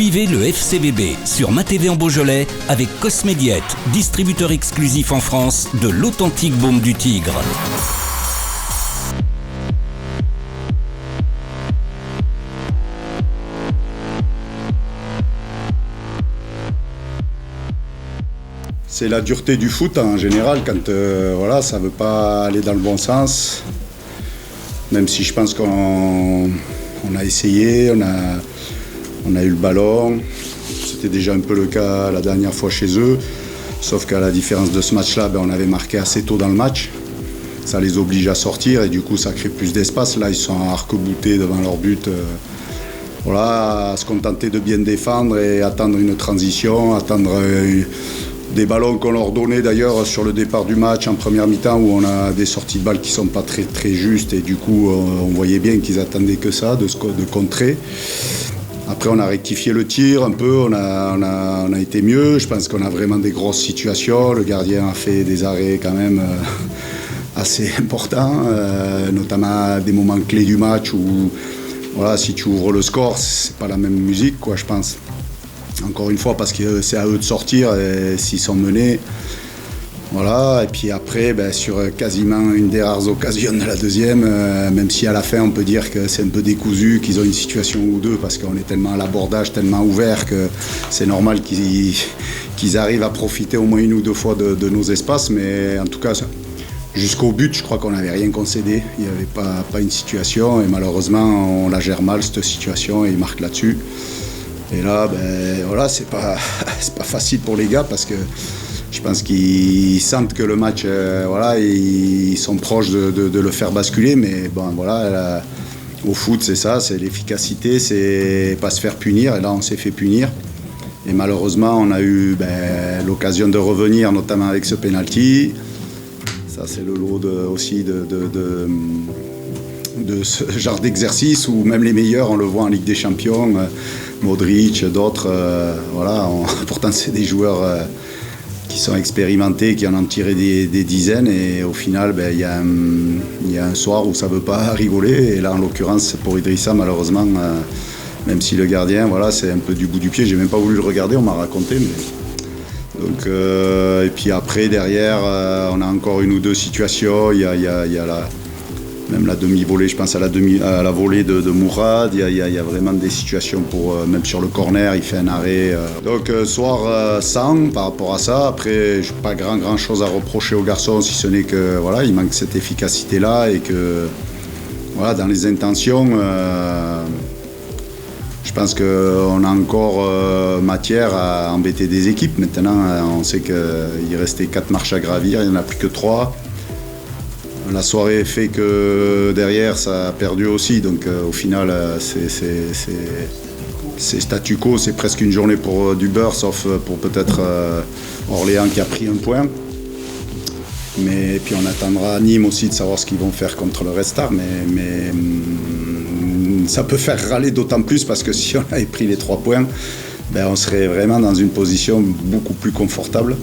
Suivez le FCBB sur MaTV en Beaujolais avec Cosmédiette, distributeur exclusif en France de l'authentique baume du Tigre. C'est la dureté du foot en général quand ça ne veut pas aller dans le bon sens. Même si je pense qu'on a essayé, on a eu le ballon. C'était déjà un peu le cas la dernière fois chez eux. Sauf qu'à la différence de ce match-là, on avait marqué assez tôt dans le match. Ça les oblige à sortir et du coup ça crée plus d'espace. Là ils sont arc-boutés devant leur but. À se contenter de bien défendre et attendre une transition, attendre des ballons qu'on leur donnait d'ailleurs sur le départ du match en première mi-temps où on a des sorties de balles qui ne sont pas très, très justes et du coup on voyait bien qu'ils attendaient que ça, de contrer. Après on a rectifié le tir un peu, on a été mieux, je pense qu'on a vraiment des grosses situations, le gardien a fait des arrêts quand même assez importants, notamment à des moments clés du match où si tu ouvres le score, c'est pas la même musique je pense. Encore une fois, parce que c'est à eux de sortir et s'ils sont menés. Et puis après, sur quasiment une des rares occasions de la deuxième, même si à la fin on peut dire que c'est un peu décousu, qu'ils ont une situation ou deux, parce qu'on est tellement à l'abordage, tellement ouvert que c'est normal qu'ils arrivent à profiter au moins une ou deux fois de nos espaces. Mais en tout cas, jusqu'au but, je crois qu'on n'avait rien concédé. Il n'y avait pas une situation et malheureusement, on la gère mal cette situation et ils marquent là-dessus. Et là, c'est pas facile pour les gars parce que je pense qu'ils sentent que le match, ils sont proches de le faire basculer. Mais au foot, c'est ça, c'est l'efficacité, c'est pas se faire punir. Et là, on s'est fait punir. Et malheureusement, on a eu l'occasion de revenir, notamment avec ce penalty. Ça, c'est le lot aussi de ce genre d'exercice où même les meilleurs, on le voit en Ligue des Champions, Modric, d'autres, pourtant c'est des joueurs qui sont expérimentés, qui en ont tiré des dizaines et au final, il y a un soir où ça ne veut pas rigoler et là en l'occurrence pour Idrissa malheureusement, même si le gardien, c'est un peu du bout du pied, j'ai même pas voulu le regarder, on m'a raconté. Donc, et puis après, derrière, on a encore une ou deux situations. Il y a même la demi-volée, je pense à la volée de Mourad. Il y a vraiment des situations même sur le corner, il fait un arrêt. Donc, soir sans par rapport à ça. Après, je n'ai pas grand chose à reprocher aux garçons, si ce n'est que il manque cette efficacité-là et que dans les intentions. Je pense qu'on a encore matière à embêter des équipes. Maintenant, on sait qu'il restait 4 marches à gravir, il n'y en a plus que 3. La soirée fait que derrière, ça a perdu aussi. Donc au final, c'est statu quo, c'est presque une journée pour du beurre, sauf pour peut-être Orléans qui a pris un point. Mais puis on attendra à Nîmes aussi de savoir ce qu'ils vont faire contre le Red Star. Mais ça peut faire râler d'autant plus parce que si on avait pris les 3 points, on serait vraiment dans une position beaucoup plus confortable.